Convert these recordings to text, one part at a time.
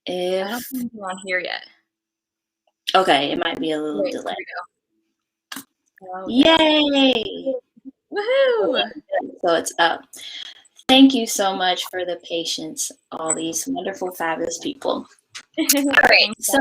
I don't If think you're on here yet. okay, it might be a little Wait, delay. here we go. Oh, there we Yay! go. Woohoo! Okay, so it's up. Thank you so much for the patience, all these wonderful, fabulous people. All right, Thanks, so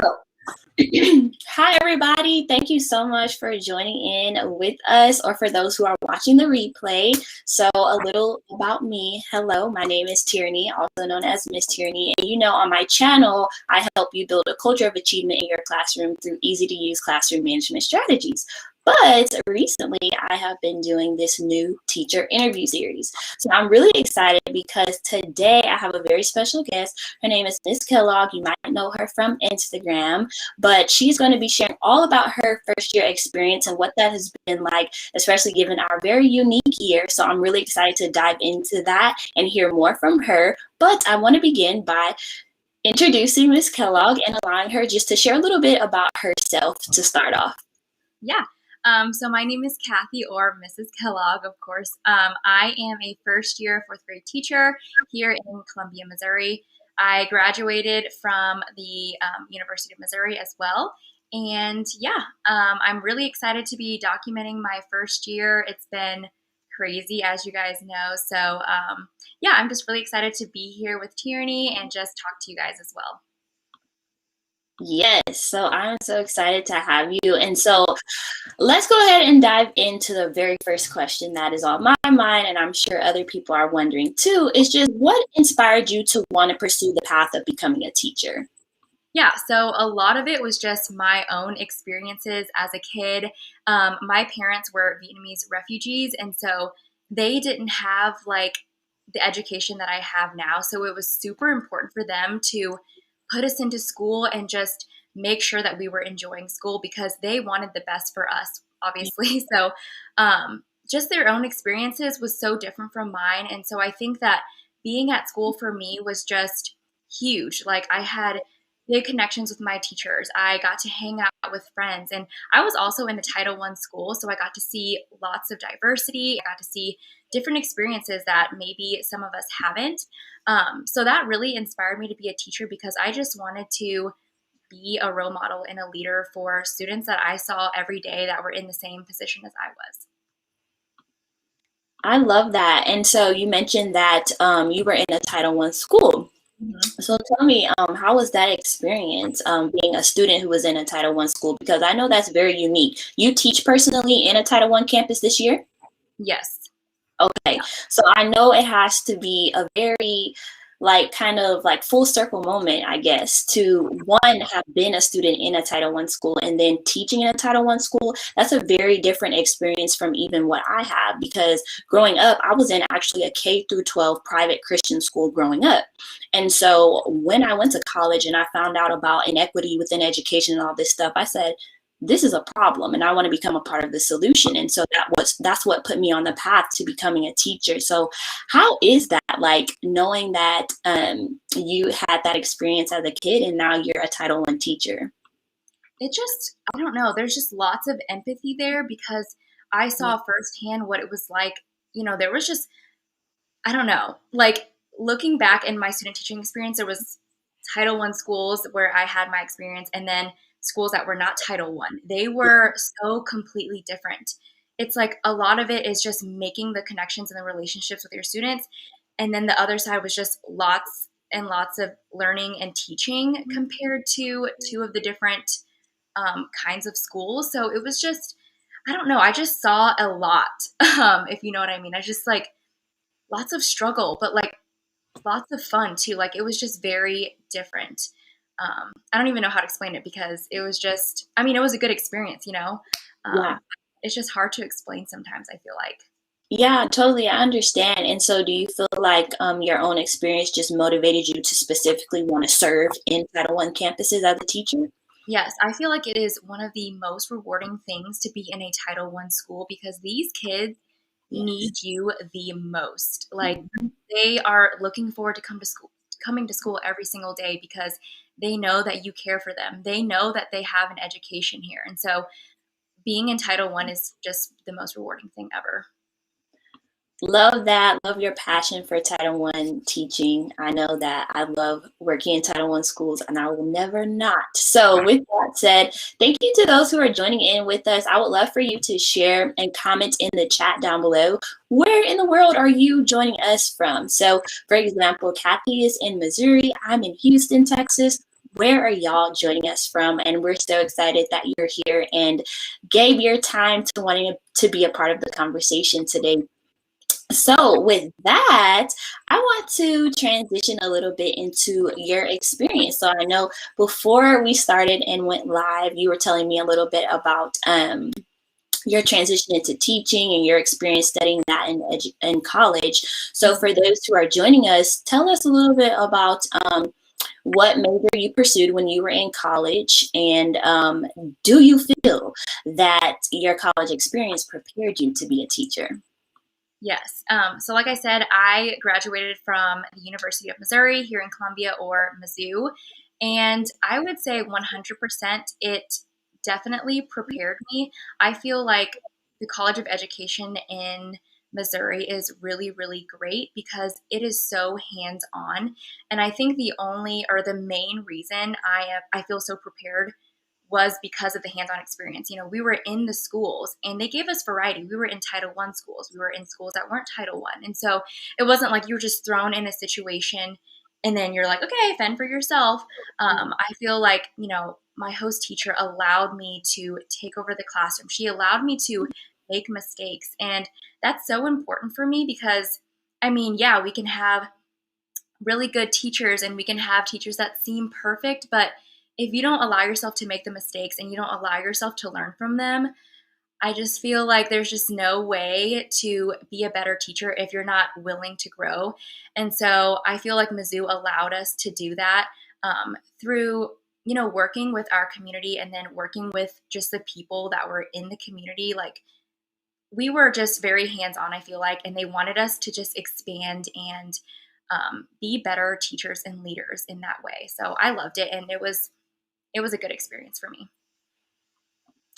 hi everybody. Thank you so much for joining in with us, or for those who are watching the replay. So a little about me. Hello, my name is Tierney, also known as Miss Tierney. And you know, on my channel, I help you build a culture of achievement in your classroom through easy to use classroom management strategies. But recently, I have been doing this new teacher interview series. So I'm really excited because today I have a very special guest. Her name is Miss Kellogg. You might know her from Instagram, but she's going to be sharing all about her first year experience and what that has been like, especially given our very unique year. So I'm really excited to dive into that and hear more from her. But I want to begin by introducing Miss Kellogg and allowing her just to share a little bit about herself to start off. Yeah. So my name is Kathy, or Mrs. Kellogg, of course. I am a first-year fourth grade teacher here in Columbia, Missouri. I graduated from the University of Missouri as well. And yeah, I'm really excited to be documenting my first year. It's been crazy, as you guys know. So yeah, I'm just really excited to be here with Tierney and just talk to you guys as well. Yes, so I'm so excited to have you. And so let's go ahead and dive into the very first question that is on my mind, and I'm sure other people are wondering too, is just what inspired you to want to pursue the path of becoming a teacher? Yeah, so a lot of it was just my own experiences as a kid. My parents were Vietnamese refugees, and so they didn't have like the education that I have now. So it was super important for them to put us into school and just make sure that we were enjoying school because they wanted the best for us, obviously. So just their own experiences was so different from mine. And so I think that being at school for me was just huge. Like I had big connections with my teachers. I got to hang out with friends. And I was also in a Title I school, so I got to see lots of diversity. I got to see different experiences that maybe some of us haven't. So that really inspired me to be a teacher because I just wanted to be a role model and a leader for students that I saw every day that were in the same position as I was. I love that. And so you mentioned that you were in a Title I school. Mhm. So tell me, how was that experience being a student who was in a Title I school? Because I know that's very unique. You teach personally in a Title I campus this year? Yes. Okay, so I know it has to be a very like kind of like full circle moment, I guess, to one have been a student in a Title I school and then teaching in a Title I school. That's a very different experience from even what I have because growing up, I was in actually a K through 12 private Christian school growing up. And so when I went to college and I found out about inequity within education and all this stuff, I said, this is a problem and I want to become a part of the solution. And so that's what put me on the path to becoming a teacher. So how is that, like, knowing that you had that experience as a kid and now you're a Title I teacher? It just, I don't know, there's just lots of empathy there because I Yeah. saw firsthand what it was like. There was just, I don't know, like looking back in my student teaching experience, there was Title I schools where I had my experience, and then schools that were not Title I. They were so completely different. It's like a lot of it is just making the connections and the relationships with your students. And then the other side was just lots and lots of learning and teaching compared to two of the different kinds of schools. So it was just, I don't know, I just saw a lot, if you know what I mean. I just like lots of struggle, but like lots of fun too. Like it was just very different. I don't even know how to explain it because it was just, I mean, it was a good experience. Yeah. It's just hard to explain sometimes, I feel like. Yeah, totally. I understand. And so do you feel like your own experience just motivated you to specifically want to serve in Title I campuses as a teacher? Yes, I feel like it is one of the most rewarding things to be in a Title I school because these kids need Yes. you the most. Like they are looking forward to coming to school every single day because they know that you care for them. They know that they have an education here. And so being in Title I is just the most rewarding thing ever. Love that. Love your passion for Title One teaching. I know that I love working in Title One schools, and I will never not. So, with that said, thank you to those who are joining in with us. I would love for you to share and comment in the chat down below. Where in the world are you joining us from? So, for example, Kathy is in Missouri. I'm in Houston, Texas. Where are y'all joining us from? And we're so excited that you're here and gave your time to wanting to be a part of the conversation today. So with that, I want to transition a little bit into your experience. So I know before we started and went live, you were telling me a little bit about your transition into teaching and your experience studying that in college. So for those who are joining us, tell us a little bit about what major you pursued when you were in college, and do you feel that your college experience prepared you to be a teacher? Yes. So like I said, I graduated from the University of Missouri here in Columbia, or Mizzou. And I would say 100% it definitely prepared me. I feel like the College of Education in Missouri is really, really great because it is so hands-on. And I think the only or the main reason I feel so prepared was because of the hands-on experience. You know, we were in the schools and they gave us variety. We were in Title One schools. We were in schools that weren't Title One. And so it wasn't like you were just thrown in a situation and then you're like, okay, fend for yourself. I feel like, you know, my host teacher allowed me to take over the classroom. She allowed me to make mistakes. And that's so important for me because, I mean, yeah, we can have really good teachers and we can have teachers that seem perfect, but if you don't allow yourself to make the mistakes and you don't allow yourself to learn from them, I just feel like there's just no way to be a better teacher if you're not willing to grow. And so I feel like Mizzou allowed us to do that through, you know, working with our community and then working with just the people that were in the community. Like, we were just very hands-on, I feel like, and they wanted us to just expand and be better teachers and leaders in that way. So I loved it, and it was a good experience for me.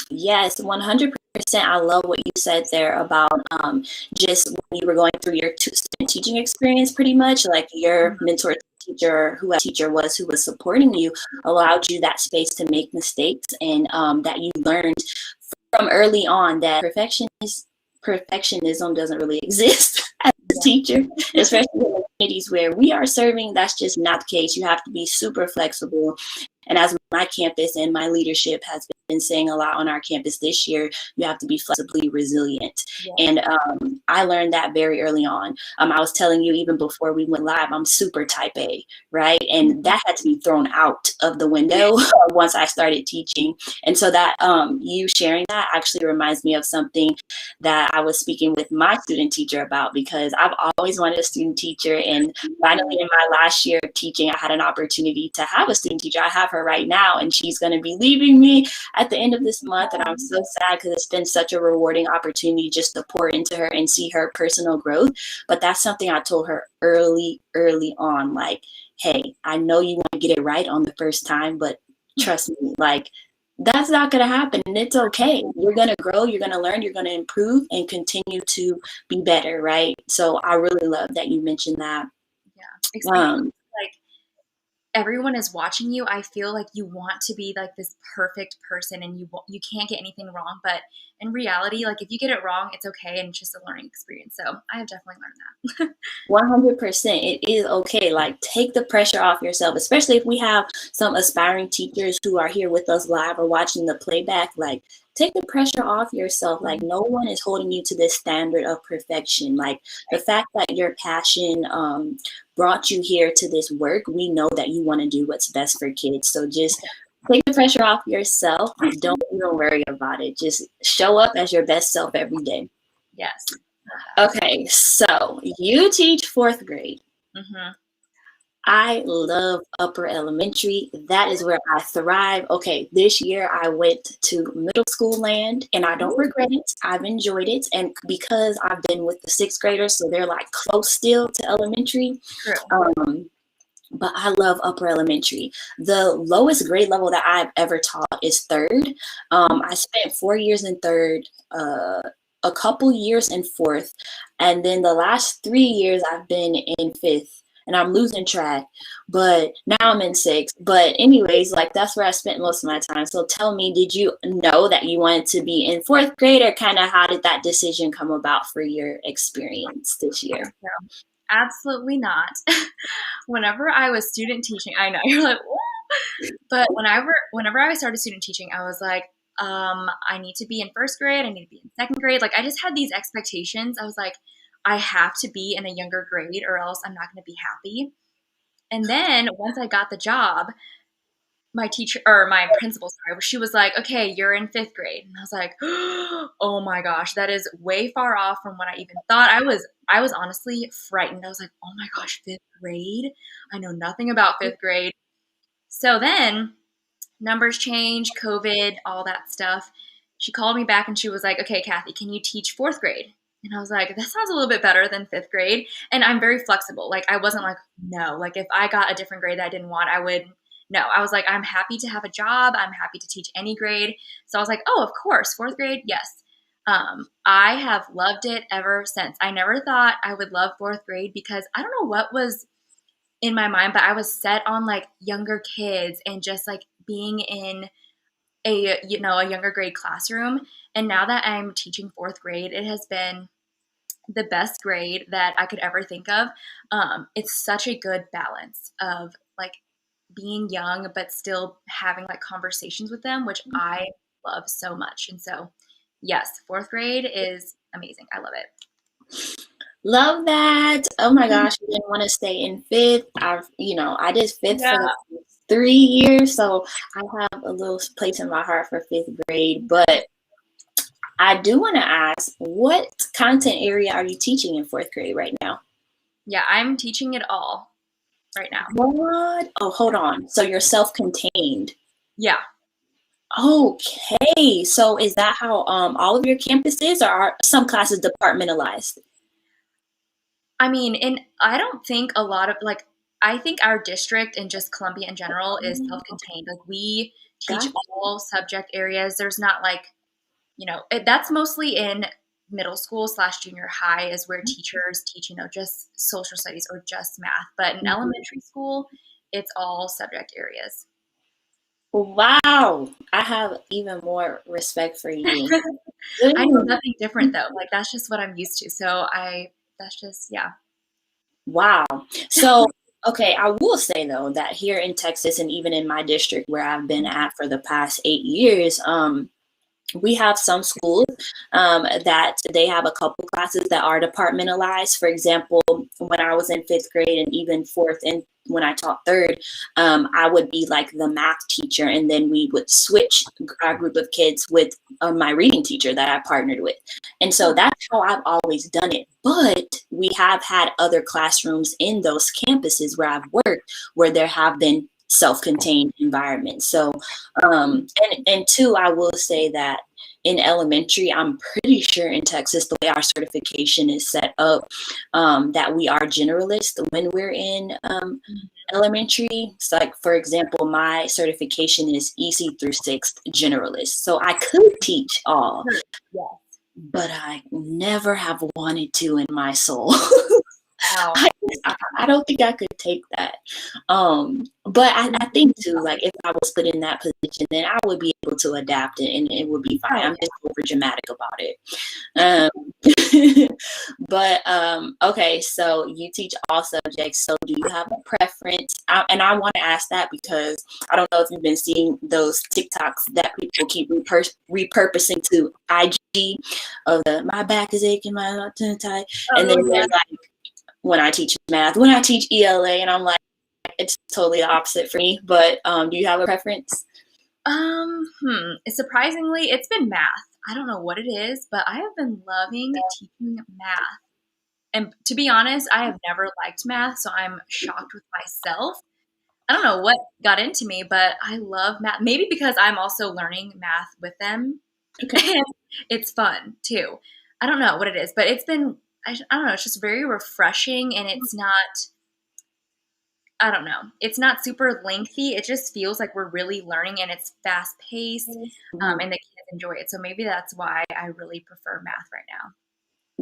Yes, 100%. I love what you said there about just when you were going through your student teaching experience, pretty much like your mentor teacher, who was supporting you, allowed you that space to make mistakes, and that you learned from early on that perfectionism doesn't really exist as a teacher, especially in the communities where we are serving. That's just not the case. You have to be super flexible. And as my campus and my leadership has been saying a lot on our campus this year, you have to be flexibly resilient. Yeah. And I learned that very early on. I was telling you even before we went live, I'm super type A, right? And that had to be thrown out of the window once I started teaching. And so that you sharing that actually reminds me of something that I was speaking with my student teacher about, because I've always wanted a student teacher. And finally, in my last year of teaching, I had an opportunity to have a student teacher. I have her right now, and she's going to be leaving me at the end of this month. And I'm so sad because it's been such a rewarding opportunity just to pour into her and see her personal growth. But that's something I told her early on, like, hey, I know you want to get it right on the first time, but trust me, like, that's not going to happen, and it's okay. You're going to grow, you're going to learn, you're going to improve and continue to be better, right? So I really love that you mentioned that. Yeah, like, everyone is watching you. I feel like you want to be like this perfect person, and you can't get anything wrong. But in reality, like, if you get it wrong, it's okay, and it's just a learning experience. So I have definitely learned that. 100%. It is okay. Like, take the pressure off yourself, especially if we have some aspiring teachers who are here with us live or watching the playback. Like, take the pressure off yourself. Like, no one is holding you to this standard of perfection. Like, the fact that your passion brought you here to this work, we know that you want to do what's best for kids. So just take the pressure off yourself. Don't even worry about it. Just show up as your best self every day. Yes. Okay, so you teach fourth grade. Mm-hmm. I love upper elementary. That is where I thrive. Okay, this year I went to middle school land, and I don't regret it. I've enjoyed it. And because I've been with the sixth graders, so they're like close still to elementary. But I love upper elementary. The lowest grade level that I've ever taught is third. I spent 4 years in third, a couple years in fourth, and then the last 3 years I've been in fifth, and I'm losing track, but now I'm in sixth. But anyways, like that's where I spent most of my time. So tell me, did you know that you wanted to be in fourth grade, or kind of how did that decision come about for your experience this year? No, absolutely not. Whenever I was student teaching, I know you're like, "What?" But whenever I started student teaching, I was like, I need to be in first grade. I need to be in second grade. Like I just had these expectations. I was like, I have to be in a younger grade or else I'm not going to be happy. And then once I got the job, my teacher or my principal, sorry, she was like, okay, you're in fifth grade. And I was like, oh my gosh, that is way far off from what I even thought. I was honestly frightened. I was like, oh my gosh, fifth grade? I know nothing about fifth grade. So then numbers change, COVID, all that stuff. She called me back and she was like, okay, Kathy, can you teach fourth grade? And I was like, that sounds a little bit better than fifth grade. And I'm very flexible. Like, I wasn't like, no, like if I got a different grade that I didn't want, I would, no. I was like, I'm happy to have a job. I'm happy to teach any grade. So I was like, oh, of course, fourth grade, yes. I have loved it ever since. I never thought I would love fourth grade because I don't know what was in my mind, but I was set on like younger kids and just like being in a younger grade classroom. And now that I'm teaching fourth grade, it has been the best grade that I could ever think of. It's such a good balance of like being young but still having like conversations with them, which I love so much. And so yes, fourth grade is amazing. I love it. Love that. Oh my gosh, I didn't want to stay in fifth. I did fifth for Yeah. the first 3 years, so I have a little place in my heart for fifth grade. But I do want to ask, what content area are you teaching in fourth grade right now? Yeah, I'm teaching it all right now. What? Oh, hold on. So you're self-contained. Yeah. Okay. So is that how all of your campuses, or are some classes departmentalized? I mean, I don't think a lot of like I think our district and just Columbia in general is self-contained. Like we teach Gotcha. all subject areas. There's not like, that's mostly in middle school slash junior high is where teachers teach, just social studies or just math. But in elementary school, it's all subject areas. Wow. I have even more respect for you. I know nothing different though. Like that's just what I'm used to. That's just, yeah. Wow. So, okay, I will say though that here in Texas, and even in my district where I've been at for the past 8 years, we have some schools that they have a couple classes that are departmentalized. For example, when I was in fifth grade and even fourth, and when I taught third, I would be like the math teacher, and then we would switch our group of kids with my reading teacher that I partnered with. And so that's how I've always done it. But we have had other classrooms in those campuses where I've worked where there have been self-contained environments. So, and two, I will say that in elementary, I'm pretty sure in Texas, the way our certification is set up, that we are generalists when we're in elementary. So like, for example, my certification is EC through sixth generalist. So I could teach all, Yeah. but I never have wanted to in my soul. Wow. I don't think I could take that. But I think too, like if I was put in that position, then I would be able to adapt it and it would be fine. I'm just over dramatic about it. But okay, so you teach all subjects. So do you have a preference? And I want to ask that because I don't know if you've been seeing those TikToks that people keep repurposing to IG of the my back is aching, my tongue tight, and then there's like when I teach math, when I teach ELA, and I'm like, it's totally the opposite for me. But do you have a preference? Surprisingly, it's been math. I don't know what it is, but I have been loving teaching math. And to be honest, I have never liked math, so I'm shocked with myself. I don't know what got into me, but I love math. Maybe because I'm also learning math with them. Okay. And it's fun too. I don't know what it is, but it's been, I don't know, it's just very refreshing and it's not, I don't know, it's not super lengthy. It just feels like we're really learning and it's fast paced. And the kids enjoy it. So maybe that's why I really prefer math right now.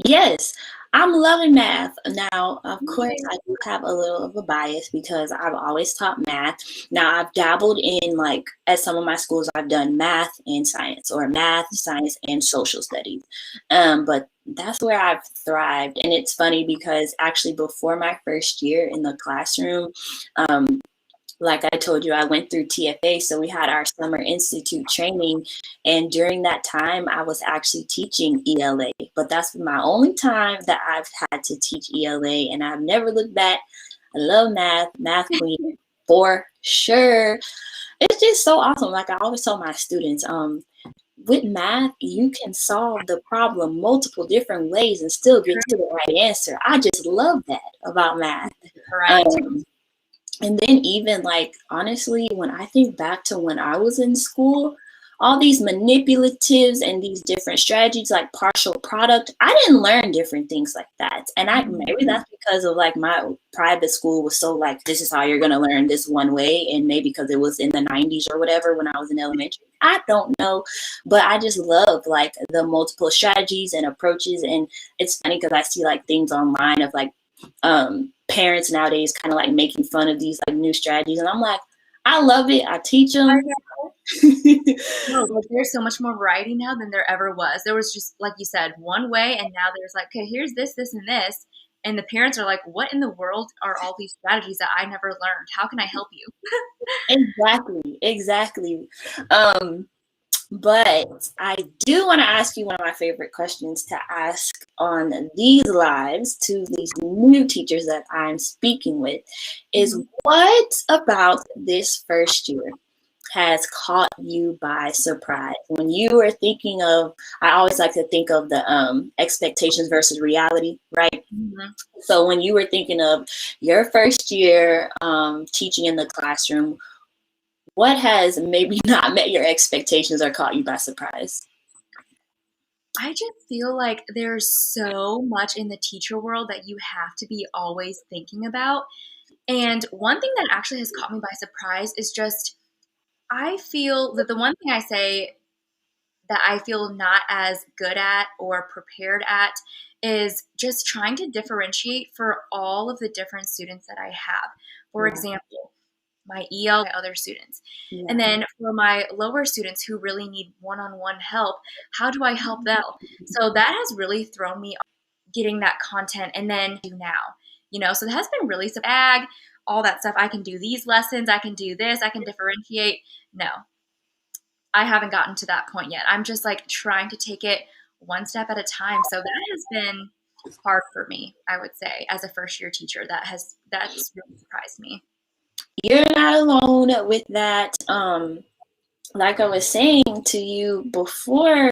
Yes, I'm loving math. Now, of course, Yay. I do have a little of a bias because I've always taught math. Now, I've dabbled in, like, at some of my schools, I've done math and science, or math, science, and social studies. But that's where I've thrived. And it's funny because actually, before my first year in the classroom, um, like I told you, I went through TFA, so we had our summer institute training, and during that time, I was actually teaching ELA. But that's my only time that I've had to teach ELA, and I've never looked back. I love math, math queen for sure. It's just so awesome. Like I always tell my students, with math, you can solve the problem multiple different ways and still get to the right answer. I just love that about math. Right. And then even like, honestly, when I think back to when I was in school, all these manipulatives and these different strategies like partial product, I didn't learn different things like that. And maybe that's because of like my private school was so like, this is how you're going to learn this one way. And maybe because it was in the 90s or whatever when I was in elementary. I don't know. But I just love like the multiple strategies and approaches. And it's funny because I see like things online of like, parents nowadays kind of like making fun of these like new strategies, and I'm like, I love it. I teach them. I know. No, like there's so much more variety now than there ever was. There was just, like you said, one way, and now there's like, okay, here's this, this, and this. And the parents are like, what in the world are all these strategies that I never learned? How can I help you? Exactly. But I do want to ask you one of my favorite questions to ask on these lives to these new teachers that I'm speaking with is, what about this first year has caught you by surprise? When you were thinking of, I always like to think of the expectations versus reality, right? So when you were thinking of your first year teaching in the classroom, what has maybe not met your expectations or caught you by surprise? I just feel like there's so much in the teacher world that you have to be always thinking about. And one thing that actually has caught me by surprise is just, I feel that the one thing I say that I feel not as good at or prepared at is just trying to differentiate for all of the different students that I have. For example, my EL, my other students. And then for my lower students who really need one-on-one help, how do I help them? So that has really thrown me off getting that content and then do now, so that has been really all that stuff. I can do these lessons. I can do this. I can differentiate. No, I haven't gotten to that point yet. I'm just like trying to take it one step at a time. So that has been hard for me, I would say, as a first year teacher. That's really surprised me. You're not alone with that. Like I was saying to you before,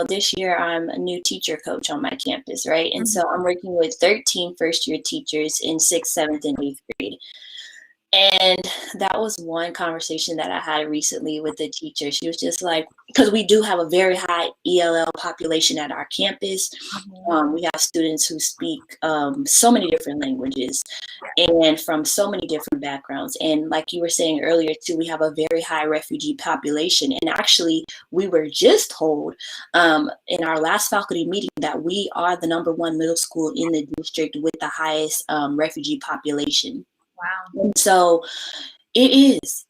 this year I'm a new teacher coach on my campus, right? And so I'm working with 13 first year teachers in 6th, 7th, and 8th grade. And that was one conversation that I had recently with the teacher. She was just like, because we do have a very high ELL population at our campus. We have students who speak so many different languages and from so many different backgrounds. And like you were saying earlier too, we have a very high refugee population. And actually, we were just told in our last faculty meeting that we are the #1 middle school in the district with the highest refugee population. Wow. And so it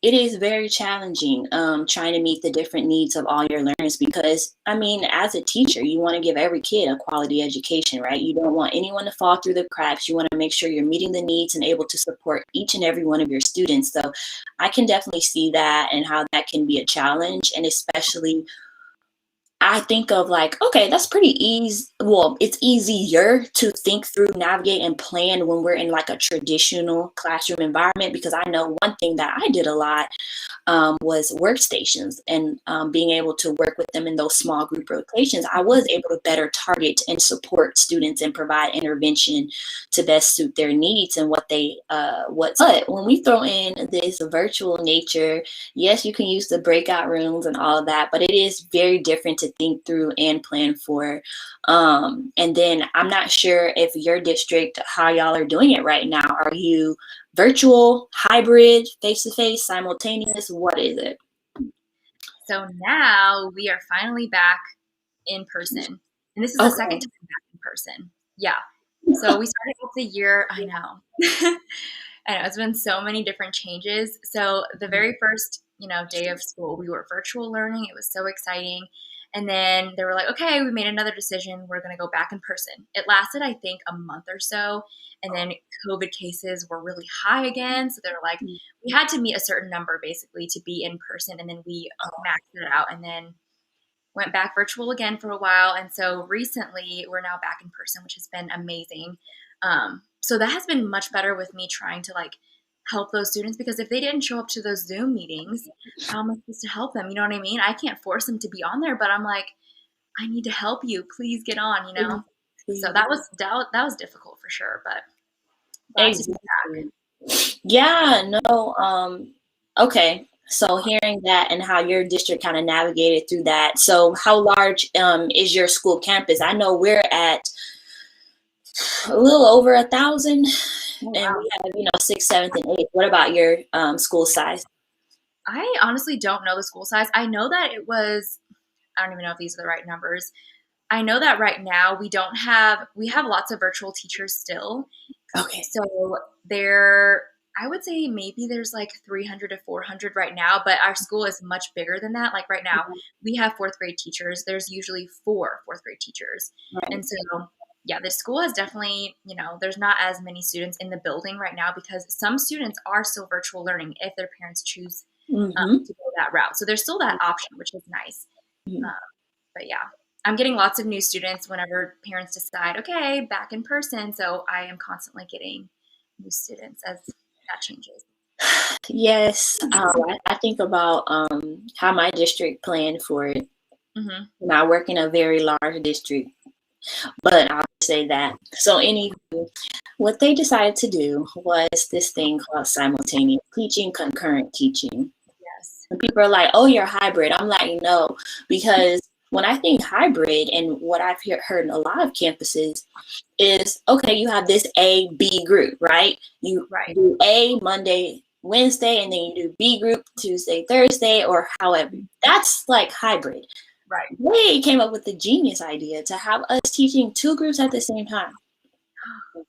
is very challenging trying to meet the different needs of all your learners, because as a teacher, you want to give every kid a quality education, right? You don't want anyone to fall through the cracks. You want to make sure you're meeting the needs and able to support each and every one of your students. So I can definitely see that and how that can be a challenge, and especially I think of like, okay, that's pretty easy. Well, it's easier to think through, navigate, and plan when we're in like a traditional classroom environment, because I know one thing that I did a lot was workstations, and being able to work with them in those small group rotations. I was able to better target and support students and provide intervention to best suit their needs and what they But when we throw in this virtual nature, yes, you can use the breakout rooms and all of that, but it is very different to think through and plan for. And then I'm not sure if your district, how y'all are doing it right now. Are you virtual, hybrid, face-to-face, simultaneous? What is it? So now we are finally back in person. And this is the second Okay. time back in person. Yeah. So we started off the year, I know. I know it's been so many different changes. So the very first, day of school, we were virtual learning. It was so exciting. And then they were like, okay, we made another decision. We're going to go back in person. It lasted, I think, a month or so. And then COVID cases were really high again. So they were like, we had to meet a certain number basically to be in person. And then we maxed it out and then went back virtual again for a while. And so recently we're now back in person, which has been amazing. So that has been much better with me trying to help those students, because if they didn't show up to those Zoom meetings, how am I supposed to help them? You know what I mean? I can't force them to be on there, but I'm like, I need to help you. Please get on. So that was difficult for sure, but glad to be Exactly. back. Yeah, no, okay. So hearing that and how your district kind of navigated through that. So how large is your school campus? I know we're at a little over 1,000 Oh, and wow. we have, 6th, 7th, and 8th. What about your school size? I honestly don't know the school size. I know that I don't even know if these are the right numbers. I know that right now we have lots of virtual teachers still. Okay. So I would say maybe there's 300 to 400 right now, but our school is much bigger than that. Like right now, we have fourth grade teachers. There's usually 4 fourth grade teachers. Right. And so, yeah, the school has definitely, there's not as many students in the building right now because some students are still virtual learning if their parents choose Mm-hmm. to go that route. So there's still that option, which is nice. Mm-hmm. But yeah, I'm getting lots of new students whenever parents decide, okay, back in person. So I am constantly getting new students as that changes. Yes, I think about how my district planned for it. Mm-hmm. And I work in a very large district, but I'll say that. So, anywho, what they decided to do was this thing called simultaneous teaching, concurrent teaching. Yes. And people are like, oh, you're hybrid. I'm like, no, because when I think hybrid and what I've heard in a lot of campuses is, okay, you have this A, B group, right? You Right. do A Monday, Wednesday, and then you do B group Tuesday, Thursday, or however. That's like hybrid. Right. They came up with the genius idea to have us teaching 2 groups at the same time.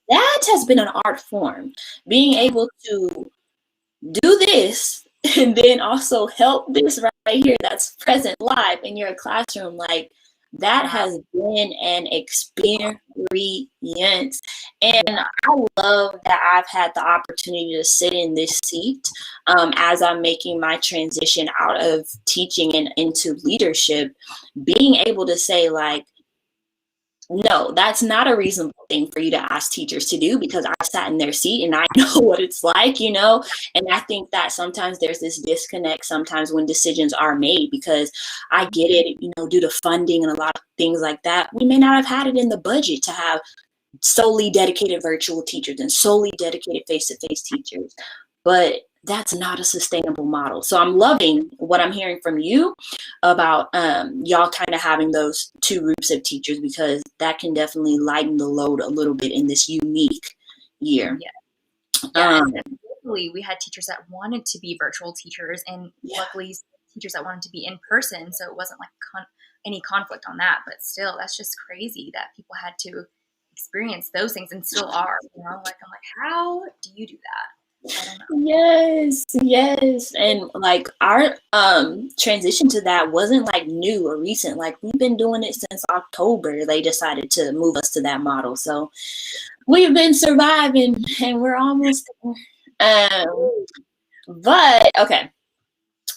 That has been an art form. Being able to do this and then also help this right here that's present live in your classroom, like that Wow. has been an experience. And I love that I've had the opportunity to sit in this seat as I'm making my transition out of teaching and into leadership, being able to say like, no, that's not a reasonable thing for you to ask teachers to do, because I sat in their seat and I know what it's like. And I think that sometimes there's this disconnect sometimes when decisions are made, because I get it, due to funding and a lot of things like that. We may not have had it in the budget to have solely dedicated virtual teachers and solely dedicated face-to-face teachers. But that's not a sustainable model. So I'm loving what I'm hearing from you about y'all kind of having those 2 groups of teachers, because that can definitely lighten the load a little bit in this unique year. Yeah. And luckily, we had teachers that wanted to be virtual teachers, and luckily teachers that wanted to be in person. So it wasn't any conflict on that. But still, that's just crazy that people had to experience those things and still are. I'm like, how do you do that? I don't know. Yes. And like our transition to that wasn't like new or recent. Like we've been doing it since October. They decided to move us to that model. So we've been surviving and we're almost there. But okay.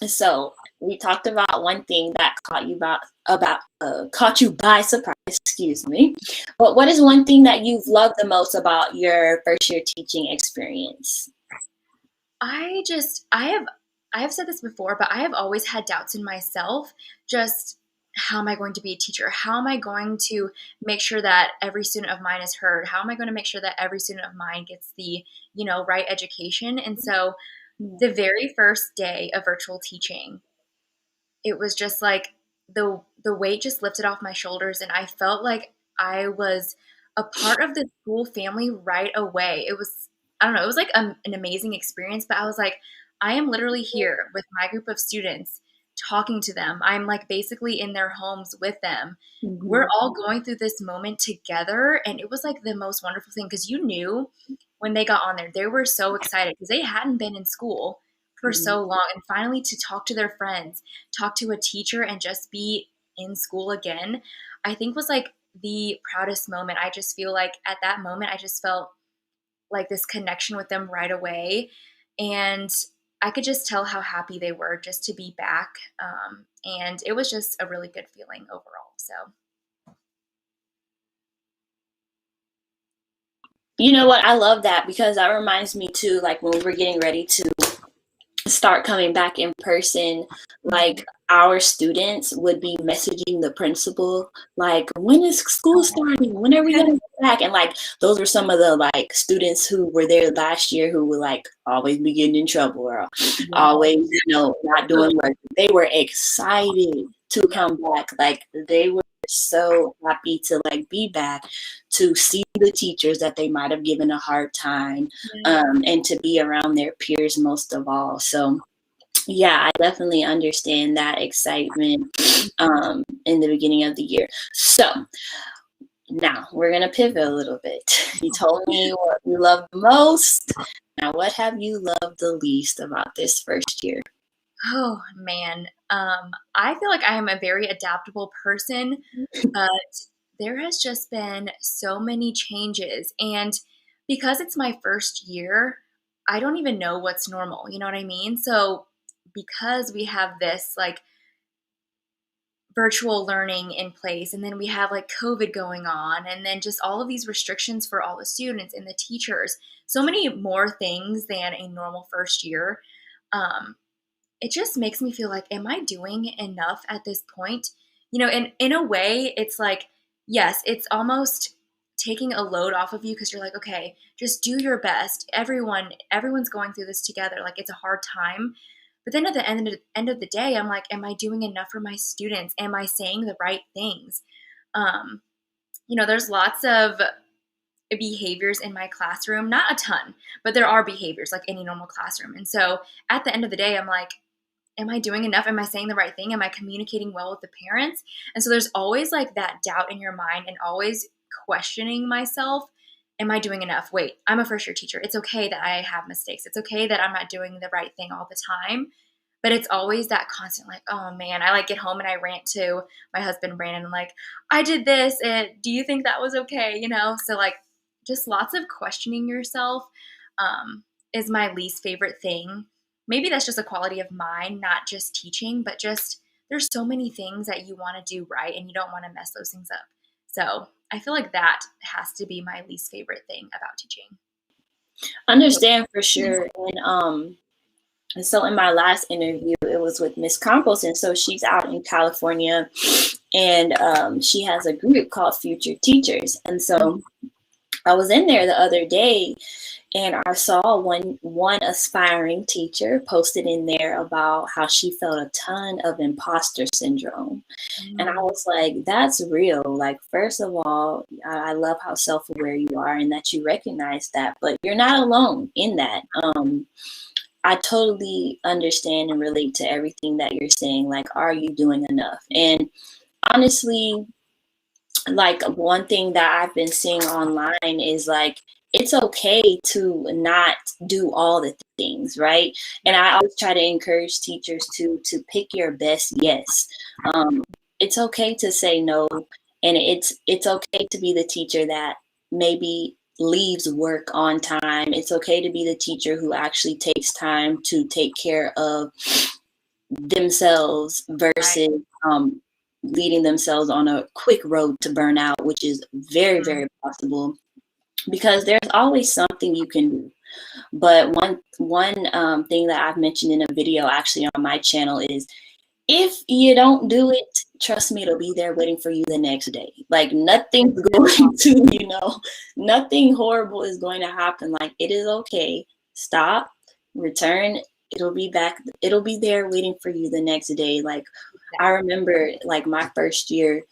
So we talked about one thing that caught you by surprise, excuse me. But what is one thing that you've loved the most about your first year teaching experience? I have said this before, but I have always had doubts in myself. Just how am I going to be a teacher? How am I going to make sure that every student of mine is heard? How am I going to make sure that every student of mine gets the, right education? And so the very first day of virtual teaching, it was just like the weight just lifted off my shoulders, and I felt like I was a part of the school family right away. It was, I don't know, it was like an amazing experience, but I was like, I am literally here with my group of students talking to them. I'm like basically in their homes with them. We're Mhm. all going through this moment together. And it was like the most wonderful thing because you knew when they got on there, they were so excited because they hadn't been in school for Mhm. so long. And finally to talk to their friends, talk to a teacher, and just be in school again, I think was like the proudest moment. I just feel like at that moment, I just felt like this connection with them right away. And I could just tell how happy they were just to be back. And it was just a really good feeling overall. So, You know what? I love that because that reminds me too, like when we were getting ready to start coming back in person, like our students would be messaging the principal, like, when is school starting? When are we gonna get back? And like those were some of the like students who were there last year who would like always be getting in trouble or always, not doing work. They were excited to come back. Like they were so happy to like be back, to see the teachers that they might have given a hard time, and to be around their peers most of all. So yeah, I definitely understand that excitement in the beginning of the year. So now we're going to pivot a little bit. You told me what you love the most. Now, what have you loved the least about this first year? oh man, I feel like I am a very adaptable person, but there has just been so many changes. And because it's my first year, I don't even know what's normal. You know what I mean? So, because we have this like virtual learning in place, and then we have like COVID going on, and then just all of these restrictions for all the students and the teachers, so many more things than a normal first year. Um, it just makes me feel like, am I doing enough at this point? And in a way, it's like, yes, it's almost taking a load off of you because you're like, okay, just do your best. Everyone's going through this together. Like it's a hard time. But then at the end of the day, I'm like, am I doing enough for my students? Am I saying the right things? Um, there's lots of behaviors in my classroom, not a ton, but there are behaviors like any normal classroom. And so at the end of the day, I'm like, am I doing enough? Am I saying the right thing? Am I communicating well with the parents? And so there's always like that doubt in your mind and always questioning myself. Am I doing enough? Wait, I'm a first year teacher. It's okay that I have mistakes. It's okay that I'm not doing the right thing all the time. But it's always that constant, like, oh man, I like get home and I rant to my husband, Brandon, like, I did this. And do you think that was okay? So like just lots of questioning yourself is my least favorite thing. Maybe that's just a quality of mine, not just teaching, but just there's so many things that you want to do right and you don't want to mess those things up. So I feel like that has to be my least favorite thing about teaching. Understand for sure. And so in my last interview, it was with Miss Campos, and so she's out in California, and she has a group called Future Teachers. And so I was in there the other day, and I saw one aspiring teacher posted in there about how she felt a ton of imposter syndrome. And I was like, that's real. Like, first of all, I love how self-aware you are and that you recognize that, but you're not alone in that. I totally understand and relate to everything that you're saying. Like, are you doing enough? And honestly, like one thing that I've been seeing online is like, it's okay to not do all the things, right? And I always try to encourage teachers to pick your best yes. It's okay to say no, and it's okay to be the teacher that maybe leaves work on time. It's okay to be the teacher who actually takes time to take care of themselves versus leading themselves on a quick road to burnout, which is very, very possible because there's always something you can do. But one thing that I've mentioned in a video actually on my channel is, if you don't do it, trust me, it'll be there waiting for you the next day. Like nothing's going to, nothing horrible is going to happen. Like it is okay. Stop, return. It'll be back. It'll be there waiting for you the next day. Like I remember like my first year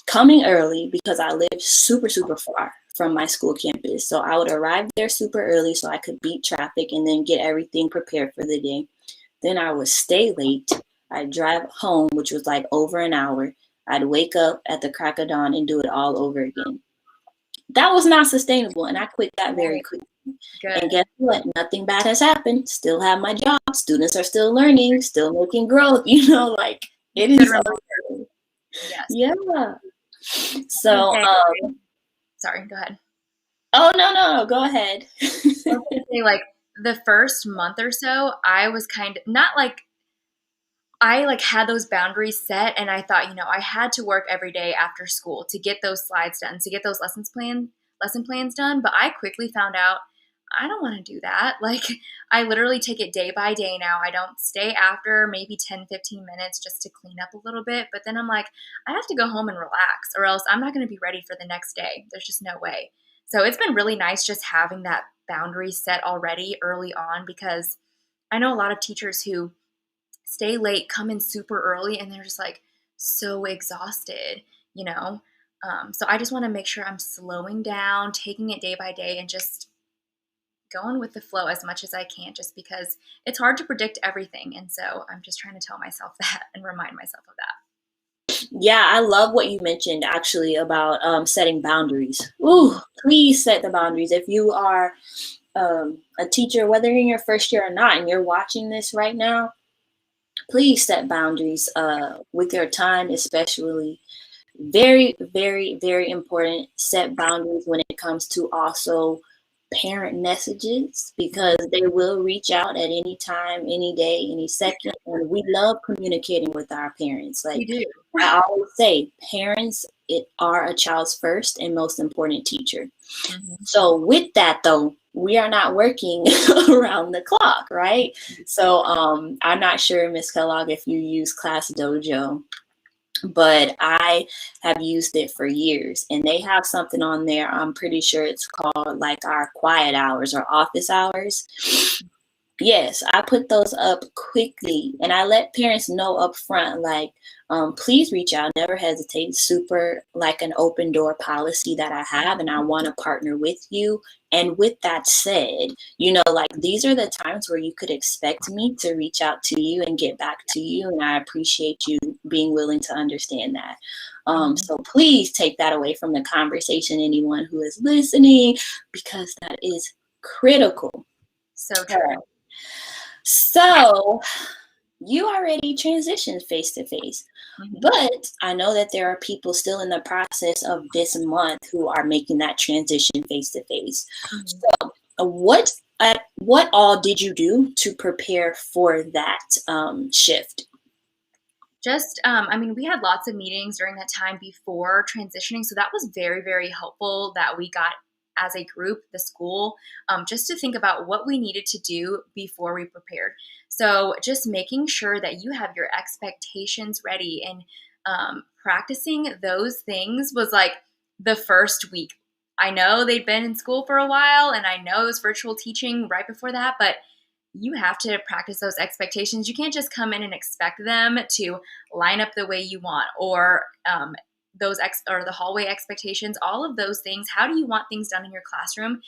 coming early because I lived super, super far from my school campus. So I would arrive there super early so I could beat traffic and then get everything prepared for the day. Then I would stay late. I'd drive home, which was like over an hour. I'd wake up at the crack of dawn and do it all over again. That was not sustainable, and I quit that very quickly. Good. And guess what? Nothing bad has happened. Still have my job. Students are still learning, still making growth. Like it is. Okay. Yes. Yeah. So, sorry, go ahead. Oh, no, go ahead. I was gonna say, like, the first month or so, I was kind of not like, I like had those boundaries set, and I thought, I had to work every day after school to get those slides done, to get those lesson plans done. But I quickly found out I don't want to do that. Like, I literally take it day by day now. I don't stay after maybe 10, 15 minutes just to clean up a little bit. But then I'm like, I have to go home and relax, or else I'm not going to be ready for the next day. There's just no way. So it's been really nice just having that boundary set already early on, because I know a lot of teachers who stay late, come in super early, and they're just like so exhausted, So I just want to make sure I'm slowing down, taking it day by day, and just going with the flow as much as I can, just because it's hard to predict everything. And so I'm just trying to tell myself that and remind myself of that. Yeah, I love what you mentioned actually about setting boundaries. Ooh, please set the boundaries. If you are a teacher, whether you're in your first year or not, and you're watching this right now, please set boundaries with your time, especially. Very, very, very important. Set boundaries when it comes to also parent messages, because they will reach out at any time, any day, any second. And we love communicating with our parents. Like, we do. I always say, parents are a child's first and most important teacher. Mm-hmm. So with that, though, we are not working around the clock, right? So I'm not sure, Ms. Kellogg, if you use Class Dojo, but I have used it for years, and they have something on there. I'm pretty sure it's called like our quiet hours or office hours. Yes, I put those up quickly, and I let parents know up front, like, please reach out, never hesitate. Super like an open door policy that I have, and I want to partner with you. And with that said, like, these are the times where you could expect me to reach out to you and get back to you, and I appreciate you being willing to understand that. So please take that away from the conversation, anyone who is listening, because that is critical. So true. So you already transitioned face to face, but I know that there are people still in the process of this month who are making that transition face to face. So what all did you do to prepare for that shift? Just, we had lots of meetings during that time before transitioning. So that was very, very helpful that we got as a group, the school, just to think about what we needed to do before we prepared. So just making sure that you have your expectations ready, and practicing those things was like the first week. I know they'd been in school for a while, and I know it was virtual teaching right before that, but you have to practice those expectations. You can't just come in and expect them to line up the way you want, or or the hallway expectations, all of those things. How do you want things done in your classroom?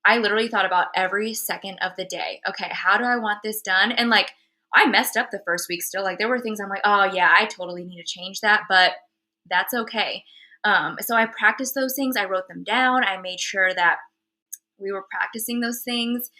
I literally thought about every second of the day. Okay, how do I want this done? And like, I messed up the first week still. Like, there were things I'm like, oh yeah, I totally need to change that, but that's okay. So I practiced those things. I wrote them down. I made sure that we were practicing those things.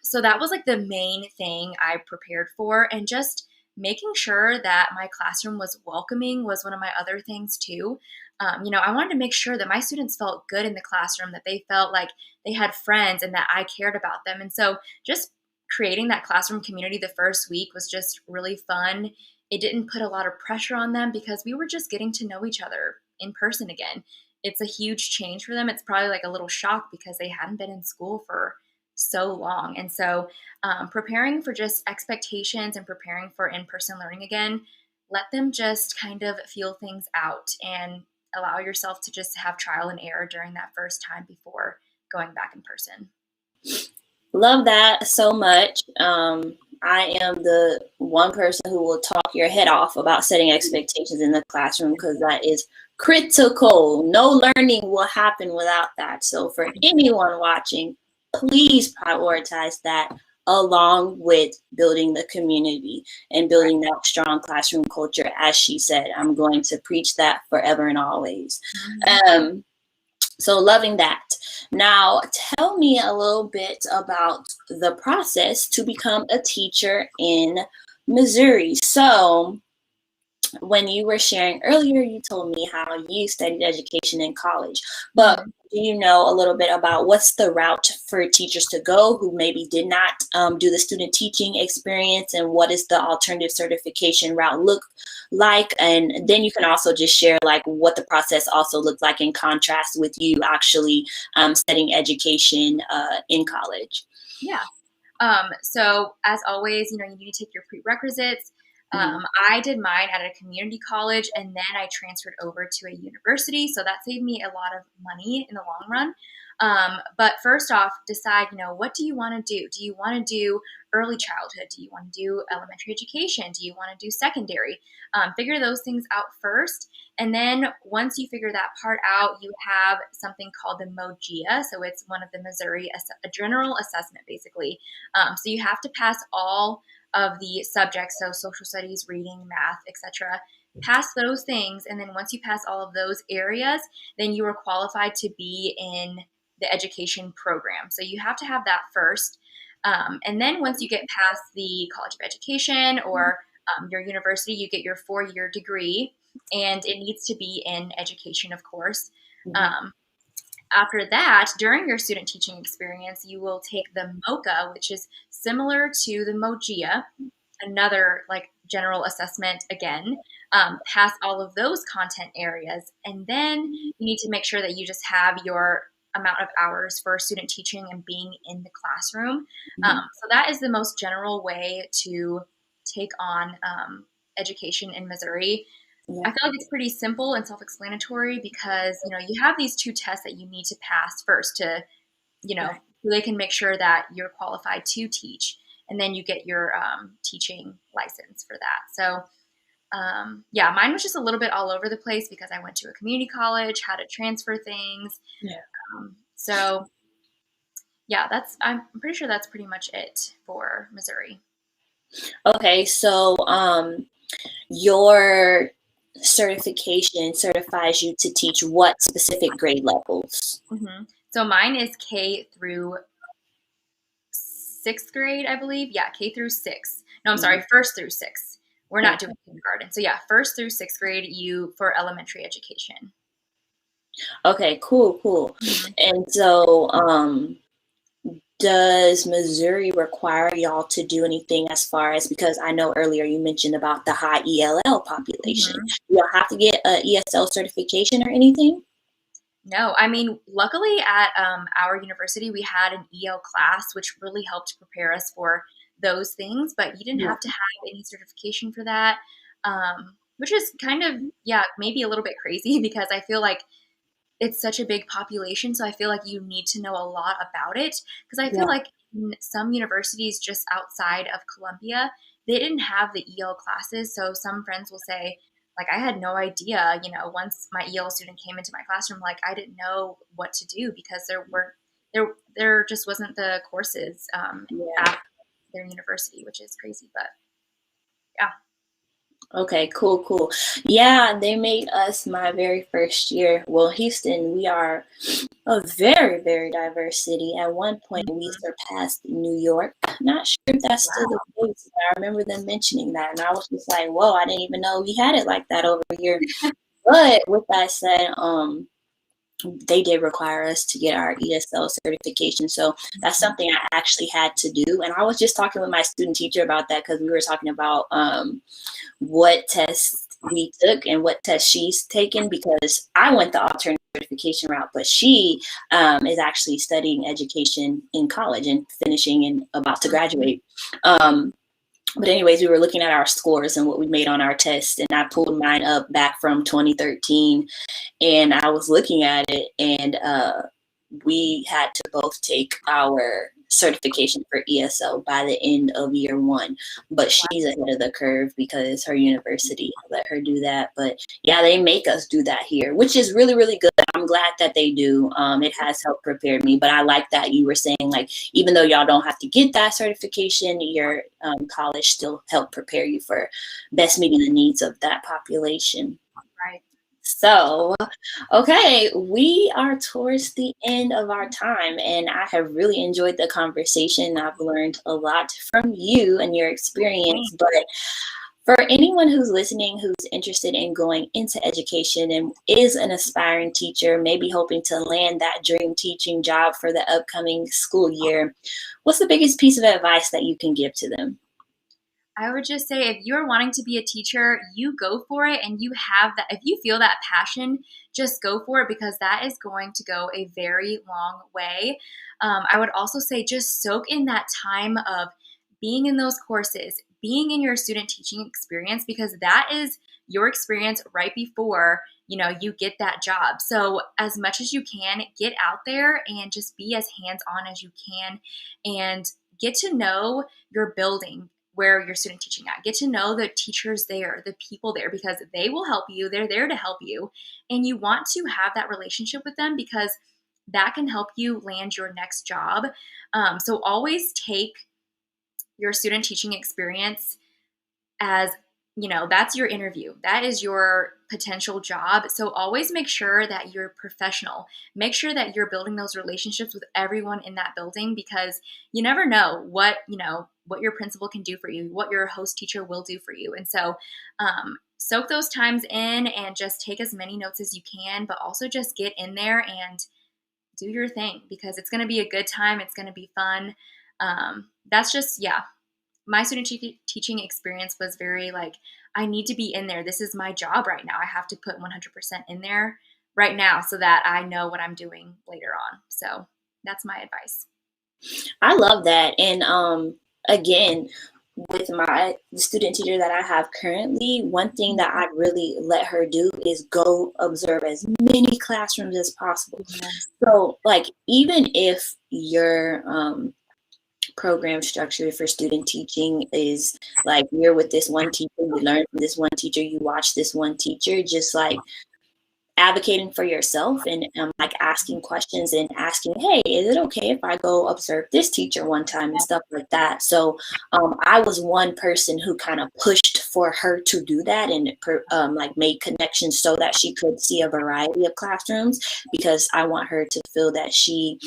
So that was like the main thing I prepared for. And just making sure that my classroom was welcoming was one of my other things too. I wanted to make sure that my students felt good in the classroom, that they felt like they had friends and that I cared about them. And so just creating that classroom community the first week was just really fun. It didn't put a lot of pressure on them, because we were just getting to know each other in person again. It's a huge change for them. It's probably like a little shock, because they hadn't been in school for so long. And so preparing for just expectations and preparing for in-person learning again, let them just kind of feel things out and allow yourself to just have trial and error during that first time before going back in person. Love that so much. I am the one person who will talk your head off about setting expectations in the classroom, because that is critical. No learning will happen without that. So for anyone watching, please prioritize that along with building the community and building that strong classroom culture. As she said, I'm going to preach that forever and always. So loving that. Now, tell me a little bit about the process to become a teacher in Missouri. So when you were sharing earlier, you told me how you studied education in college, but do you know a little bit about what's the route for teachers to go who maybe did not do the student teaching experience, and what is the alternative certification route look like? And then you can also just share like what the process also looked like in contrast with you actually studying education in college. Yeah. So as always, you need to take your prerequisites. I did mine at a community college, and then I transferred over to a university. So that saved me a lot of money in the long run. But first off, decide, what do you want to do? Do you want to do early childhood? Do you want to do elementary education? Do you want to do secondary? Figure those things out first. And then once you figure that part out, you have something called the MOGIA. So it's one of the Missouri, a general assessment, basically. So you have to pass all of the subjects, so social studies, reading, math, etc. Pass those things, and then once you pass all of those areas, then you are qualified to be in the education program. So you have to have that first. And then once you get past the College of Education or your university, you get your 4-year degree, and it needs to be in education, of course. After that, during your student teaching experience, you will take the MOCA, which is similar to the MOGIA, another like general assessment again, pass all of those content areas. And then you need to make sure that you just have your amount of hours for student teaching and being in the classroom. So that is the most general way to take on education in Missouri. I feel like it's pretty simple and self-explanatory because, you have these 2 tests that you need to pass first to, so they can make sure that you're qualified to teach. And then you get your teaching license for that. So, mine was just a little bit all over the place because I went to a community college, had to transfer things. I'm pretty sure that's pretty much it for Missouri. Okay, so your certification certifies you to teach what specific grade levels? So mine is K through 6th grade, I believe. Yeah, K through 6. No, I'm sorry, 1st through 6th. We're not doing kindergarten. So 1st through 6th grade, for elementary education. Okay, cool. And so does Missouri require y'all to do anything as far as, because I know earlier you mentioned about the high ELL population. Do y'all have to get an ESL certification or anything? No, I mean, luckily at our university, we had an EL class, which really helped prepare us for those things, but you didn't have to have any certification for that, which is kind of, maybe a little bit crazy because I feel like it's such a big population. So I feel like you need to know a lot about it because I feel like in some universities just outside of Columbia, they didn't have the EL classes. So some friends will say, like, I had no idea, once my EL student came into my classroom, like I didn't know what to do because there just wasn't the courses at their university, which is crazy, but yeah. Okay, cool. Yeah, they made us my very first year. Well, Houston, we are a very, very diverse city. At one point, we surpassed New York. Not sure if that's still the case, but I remember them mentioning that, and I was just like, whoa, I didn't even know we had it like that over here. But with that said, they did require us to get our ESL certification. So that's something I actually had to do. And I was just talking with my student teacher about that because we were talking about what tests we took and what tests she's taken, because I went the alternative certification route, but she is actually studying education in college and finishing and about to graduate. But anyways, we were looking at our scores and what we made on our tests, and I pulled mine up back from 2013, and I was looking at it, and we had to both take our certification for ESL by the end of year 1, but she's ahead of the curve because her university let her do that. But yeah, they make us do that here, which is really, really good. I'm glad that they do. It has helped prepare me, but I like that you were saying, like, even though y'all don't have to get that certification, your college still helped prepare you for best meeting the needs of that population. Right. So, okay, we are towards the end of our time, and I have really enjoyed the conversation. I've learned a lot from you and your experience. But for anyone who's listening, who's interested in going into education and is an aspiring teacher, maybe hoping to land that dream teaching job for the upcoming school year, what's the biggest piece of advice that you can give to them? I would just say if you're wanting to be a teacher, you go for it, and you have that. If you feel that passion, just go for it, because that is going to go a very long way. I would also say just soak in that time of being in those courses, being in your student teaching experience, because that is your experience right before you get that job. So as much as you can, get out there and just be as hands-on as you can, and get to know your building where you're student teaching at. Get to know the teachers there, the people there, because they will help you. They're there to help you. And you want to have that relationship with them, because that can help you land your next job. So always take your student teaching experience as, that's your interview. That is your potential job. So always make sure that you're professional. Make sure that you're building those relationships with everyone in that building, because you never know what your principal can do for you, what your host teacher will do for you. And so soak those times in and just take as many notes as you can, but also just get in there and do your thing, because it's going to be a good time. It's going to be fun. That's just, yeah, my student teaching experience was very like, I need to be in there. This is my job right now. I have to put 100% in there right now so that I know what I'm doing later on. So that's my advice. I love that. And again, with my student teacher that I have currently, one thing that I really let her do is go observe as many classrooms as possible. Yes. So, like, even if your program structure for student teaching is like, you're with this one teacher, you learn from this one teacher, you watch this one teacher, just like advocating for yourself and like asking questions and asking, hey, is it okay if I go observe this teacher one time and stuff like that. So I was one person who kind of pushed for her to do that, and like made connections so that she could see a variety of classrooms, because I want her to feel that she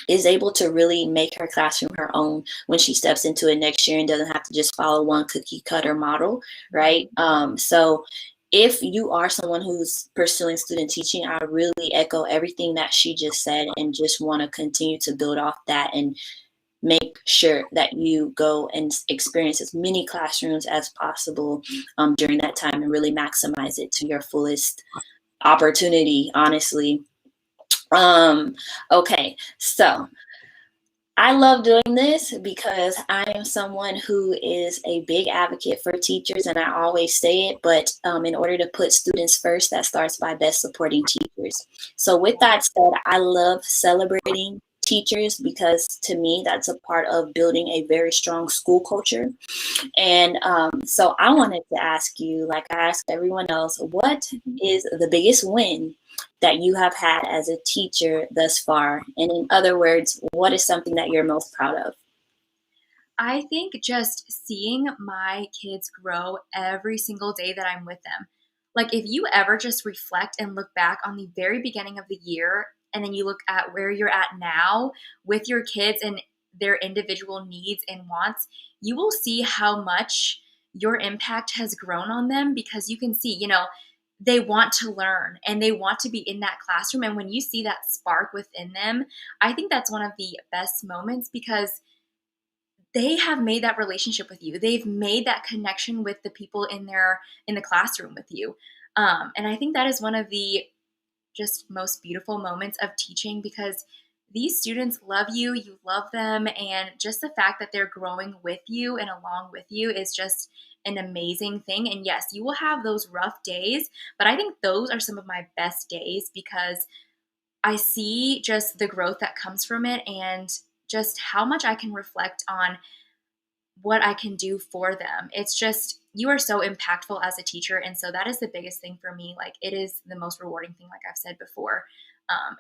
is able to really make her classroom her own when she steps into it next year, and doesn't have to just follow one cookie cutter model, right? So if you are someone who's pursuing student teaching, I really echo everything that she just said, and just want to continue to build off that and make sure that you go and experience as many classrooms as possible during that time, and really maximize it to your fullest opportunity, honestly. Okay, so I love doing this because I am someone who is a big advocate for teachers, and I always say it, but in order to put students first, that starts by best supporting teachers. So with that said, I love celebrating teachers, because to me, that's a part of building a very strong school culture. And so I wanted to ask you, like I asked everyone else, what is the biggest win that you have had as a teacher thus far? And in other words, what is something that you're most proud of? I think just seeing my kids grow every single day that I'm with them. Like, if you ever just reflect and look back on the very beginning of the year, and then you look at where you're at now with your kids and their individual needs and wants, you will see how much your impact has grown on them, because you can see, they want to learn and they want to be in that classroom. And when you see that spark within them, I think that's one of the best moments, because they have made that relationship with you. They've made that connection with the people in the classroom with you. And I think that is one of the just most beautiful moments of teaching, because these students love you, you love them, and just the fact that they're growing with you and along with you is just an amazing thing. And yes, you will have those rough days, but I think those are some of my best days, because I see just the growth that comes from it and just how much I can reflect on what I can do for them. It's just, you are so impactful as a teacher. And so that is the biggest thing for me. Like, it is the most rewarding thing, like I've said before.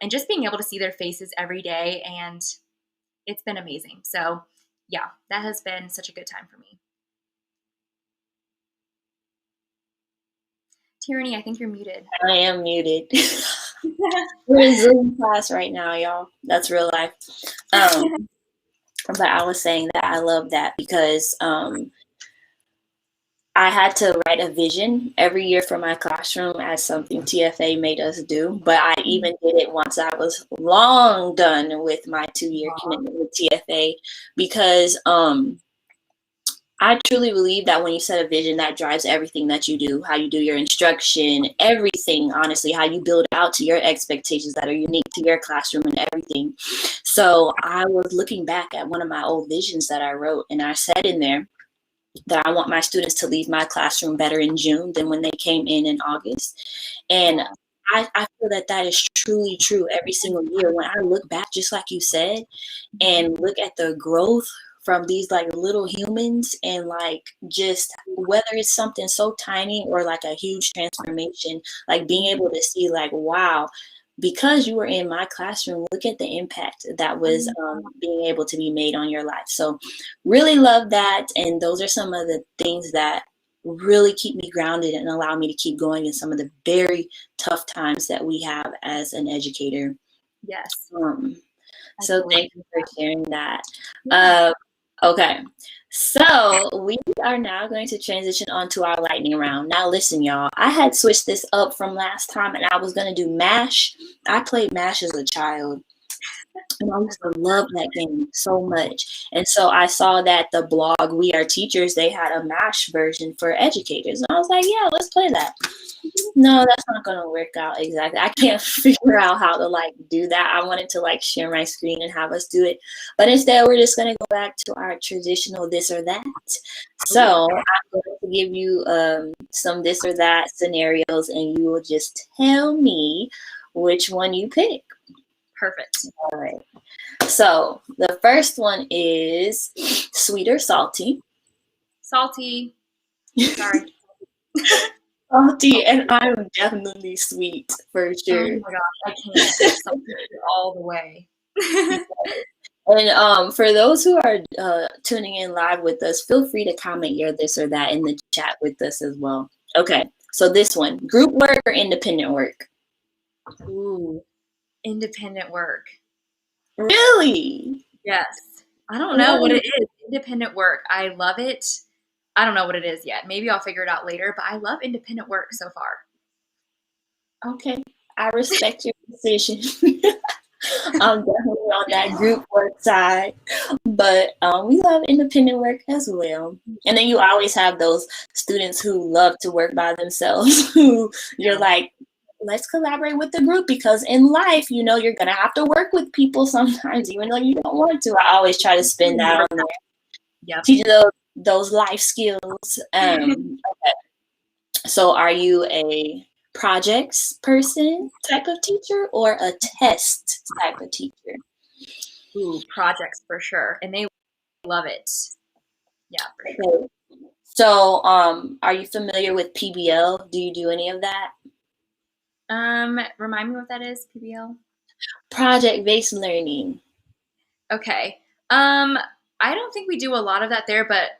And just being able to see their faces every day. And it's been amazing. So yeah, that has been such a good time for me. Tyranny, I think you're muted. I am muted. We're in Zoom class right now, y'all. That's real life. But I was saying that I love that because I had to write a vision every year for my classroom as something TFA made us do. But I even did it once I was long done with my 2-year commitment with TFA because I truly believe that when you set a vision, that drives everything that you do, how you do your instruction, everything, honestly, how you build out to your expectations that are unique to your classroom and everything. So I was looking back at one of my old visions that I wrote, and I said in there that I want my students to leave my classroom better in June than when they came in August. And I feel that that is truly true every single year. When I look back, just like you said, and look at the growth from these like little humans, and like just whether it's something so tiny or like a huge transformation, like being able to see like, wow, because you were in my classroom, look at the impact that was being able to be made on your life. So really love that. And those are some of the things that really keep me grounded and allow me to keep going in some of the very tough times that we have as an educator. Yes. So thank you for sharing that. Okay, so we are now going to transition on to our lightning round. Now listen, y'all, I had switched this up from last time and I was going to do MASH. I played MASH as a child and I used to love that game so much. And so I saw that the blog We Are Teachers, they had a MASH version for educators. And I was like, yeah, let's play that. No, that's not going to work out exactly. I can't figure out how to like do that. I wanted to like share my screen and have us do it. But instead, we're just going to go back to our traditional this or that. So I'm going to give you some this or that scenarios and you will just tell me which one you pick. Perfect. All right. So the first one is sweet or salty? Salty. Sorry. Salty, and I'm definitely sweet for sure. Oh my gosh, I can't. Salty all the way. And for those who are tuning in live with us, feel free to comment your this or that in the chat with us as well. Okay, so this one, group work or independent work? Ooh, independent work. Really? Yes. I don't know what it is. Independent work. I love it. I don't know what it is yet. Maybe I'll figure it out later, but I love independent work so far. Okay, I respect your decision. I'm definitely on that group work side, but we love independent work as well. And then you always have those students who love to work by themselves, who you're like, let's collaborate with the group, because in life, you know, you're going to have to work with people sometimes, even though you don't want to. I always try to spin that on there. Yeah. Teach those life skills. Okay. So are you a projects person type of teacher or a test type of teacher? Ooh, projects for sure. And they love it. Yeah, for sure. Okay. So are you familiar with PBL? Do you do any of that? Remind me what that is, PBL? Project-based learning. Okay. I don't think we do a lot of that there, but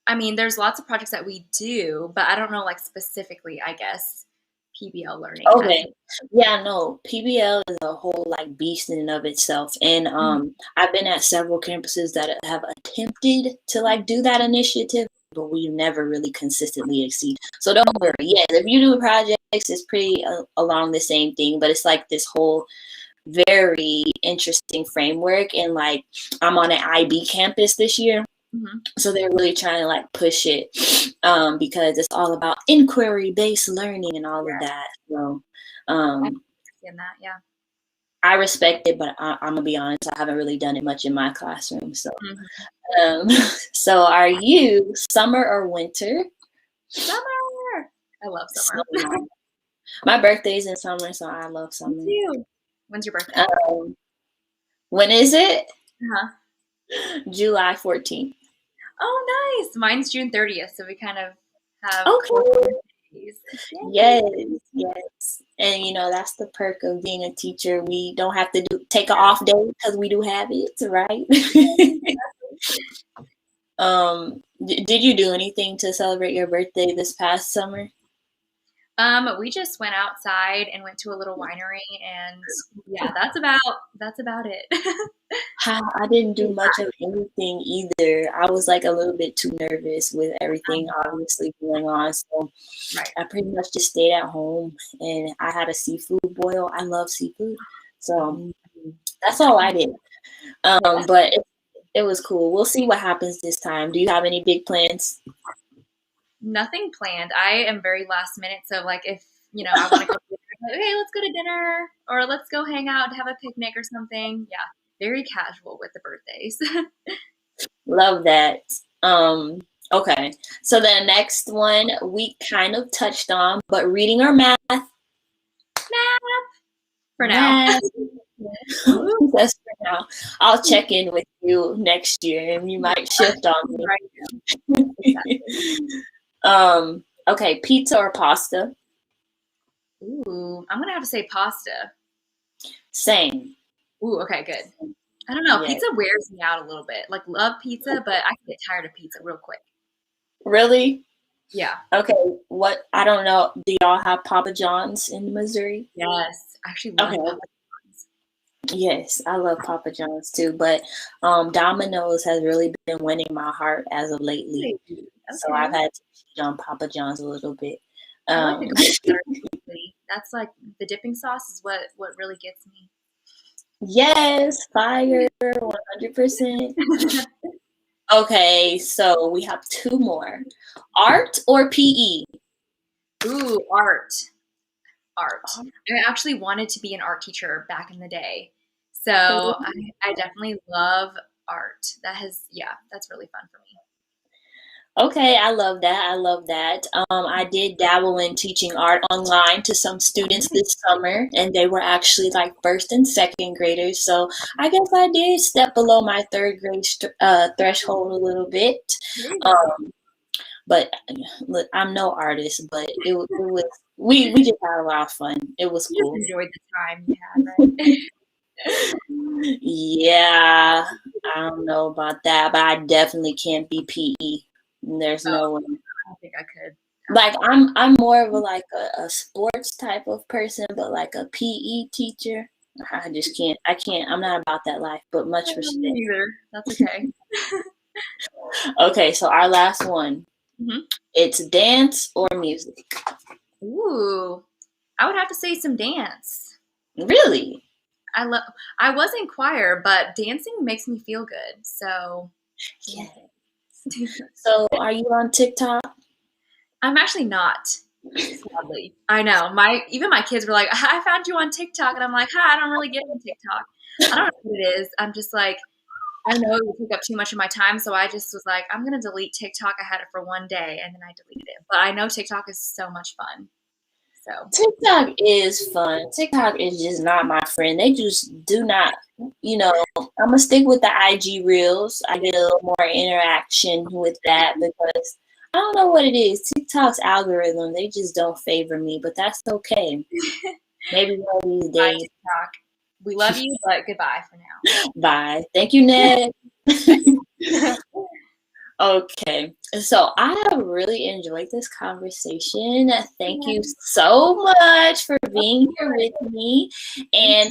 I mean, there's lots of projects that we do, but I don't know, like specifically, I guess, PBL learning. Okay. Yeah, no, PBL is a whole like beast in and of itself. And I've been at several campuses that have attempted to like do that initiative, but we never really consistently exceed. So don't worry. Yeah, if you do projects, it's pretty along the same thing, but it's like this whole very interesting framework. And like I'm on an IB campus this year. So they're really trying to like push it because it's all about inquiry-based learning and all of that. So I understand that, yeah. I respect it, but I'm gonna be honest, I haven't really done it much in my classroom. So, so are you summer or winter? Summer. I love summer. My birthday's in summer, so I love Me summer. too. When's your birthday? When is it? Uh-huh. July 14th. Oh, nice. Mine's June 30th, so we kind of have close Okay. birthdays. Yes, Yay. yes. And that's the perk of being a teacher. We don't have to take an off day because we do have it, right? Did you do anything to celebrate your birthday this past summer? We just went outside and went to a little winery, and yeah, that's about it. I didn't do much of anything either. I was like a little bit too nervous with everything obviously going on. So Right. I pretty much just stayed at home and I had a seafood boil. I love seafood. So that's all I did. Yes. But it was cool. We'll see what happens this time. Do you have any big plans? Nothing planned. I am very last minute, so like if I want to go to dinner, I'm like, okay, let's go to dinner or let's go hang out and have a picnic or something. Yeah, very casual with the birthdays. Love that. Okay. So the next one we kind of touched on, but reading or math? Math for now. Math. That's for now. I'll check in with you next year and you might shift on me. Right. Exactly. Okay, pizza or pasta? Ooh, I'm gonna have to say pasta. Same. Ooh, okay, good. I don't know. Yeah. Pizza wears me out a little bit. Like, love pizza, but I can get tired of pizza real quick. Really? Yeah. Okay. What I don't know. Do y'all have Papa John's in Missouri? Yes. I actually love Okay. Papa John's. Yes, I love Papa John's too, but Domino's has really been winning my heart as of lately. So I've Okay. had to cheat on Papa John's a little bit. I like the Um, garlic butter. That's like the dipping sauce is what really gets me. yes, fire, 100%. Okay, so we have two more. Art or PE? Ooh, art. Art. I actually wanted to be an art teacher back in the day. So I definitely love art. That's really fun for me. Okay, I love that. I love that. I did dabble in teaching art online to some students this summer, and they were actually like first and second graders. So I guess I did step below my third grade threshold a little bit. There you go. Um, but look, I'm no artist, but it was we just had a lot of fun. It was You just cool. enjoyed the time you had, right? Yeah, I don't know about that, but I definitely can't be PE. There's Oh, no way. I don't think I could. Like I'm more of a sports type of person, but like a PE teacher, I just can't. I can't. I'm not about that life. But much Me respect. neither. That's okay. Okay, so our last one. Hmm. It's dance or music. Ooh, I would have to say some dance. Really? I love. I was in choir, but dancing makes me feel good. So, Yeah. dance. So are you on TikTok? I'm actually not. Sadly, I know. My kids were like, "I found you on TikTok," and I'm like, "Hi, I don't really get on TikTok. I don't know what it is. I'm just like, I know it would take up too much of my time, so I just was like, I'm gonna delete TikTok. I had it for one day, and then I deleted it. But I know TikTok is so much fun. So TikTok is fun. TikTok is just not my friend. They just do not, I'm gonna stick with the IG reels. I get a little more interaction with that because I don't know what it is. TikTok's algorithm, they just don't favor me, but that's okay. Maybe one of these bye, days. TikTok. We love you, but goodbye for now. Bye. Thank you, Ned. Okay, so I have really enjoyed this conversation. Thank you so much for being here with me. And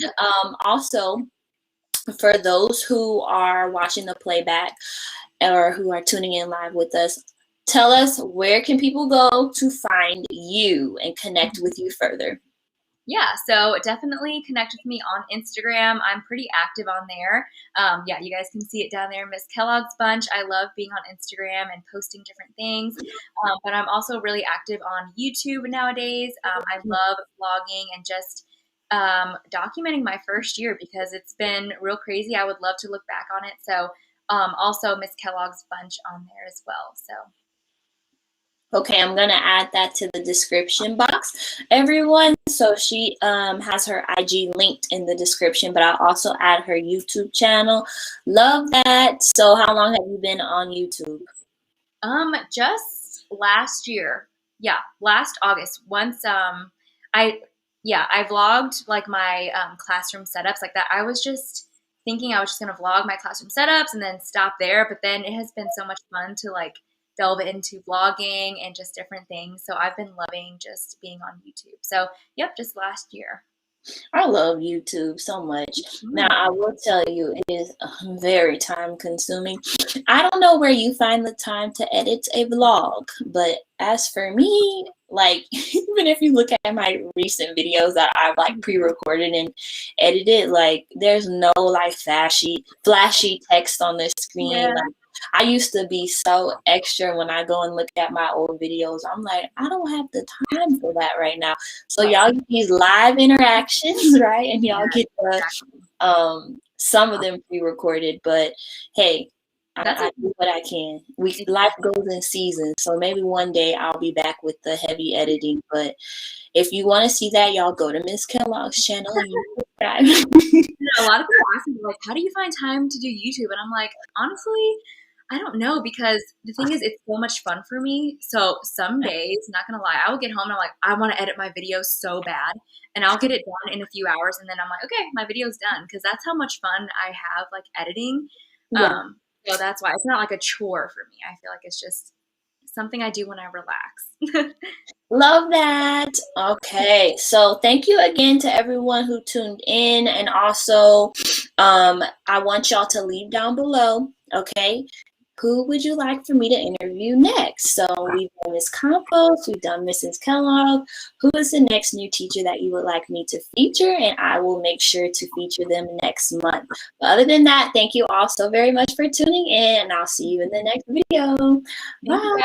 also, for those who are watching the playback or who are tuning in live with us, tell us where can people go to find you and connect with you further. Yeah, so definitely connect with me on Instagram. I'm pretty active on there. Yeah, you guys can see it down there, Miss Kellogg's Bunch. I love being on Instagram and posting different things. But I'm also really active on YouTube nowadays. I love vlogging and just documenting my first year because it's been real crazy. I would love to look back on it. So also Miss Kellogg's Bunch on there as well. So Okay, I'm gonna add that to the description box, everyone. So she has her IG linked in the description, but I'll also add her YouTube channel. Love that. So how long have you been on YouTube? Just last year. Yeah, last August. Once I I vlogged like my classroom setups like that. I was just thinking I was just gonna vlog my classroom setups and then stop there, but then it has been so much fun to like delve into vlogging and just different things. So I've been loving just being on YouTube. So yep, just last year. I love YouTube so much. Now, Mm. I will tell you, it is very time consuming. I don't know where you find the time to edit a vlog, but as for me, like, even if you look at my recent videos that I've like pre-recorded and edited, like, there's no like flashy text on the screen. Yeah. Like, I used to be so extra when I go and look at my old videos. I'm like, I don't have the time for that right now. So Right. y'all get these live interactions, right? And y'all Yeah, get the exactly. some of them pre-recorded, but hey, That's I do what I can. Life goes in seasons, so maybe one day I'll be back with the heavy editing. But if you want to see that, y'all go to Miss Kellogg's channel and you subscribe. a lot of people ask me like, "How do you find time to do YouTube?" And I'm like, honestly, I don't know because the thing is, it's so much fun for me. So some days, not gonna lie, I will get home and I'm like, I want to edit my video so bad, and I'll get it done in a few hours, and then I'm like, okay, my video's done because that's how much fun I have like editing. Yeah. Um, so that's why it's not like a chore for me. I feel like it's just something I do when I relax. Love that. Okay, so thank you again to everyone who tuned in, and also I want y'all to leave down below, okay, who would you like for me to interview next? So we've done Miss Campos, we've done Mrs. Kellogg. Who is the next new teacher that you would like me to feature? And I will make sure to feature them next month. But other than that, thank you all so very much for tuning in, and I'll see you in the next video. Thank you Bye. guys.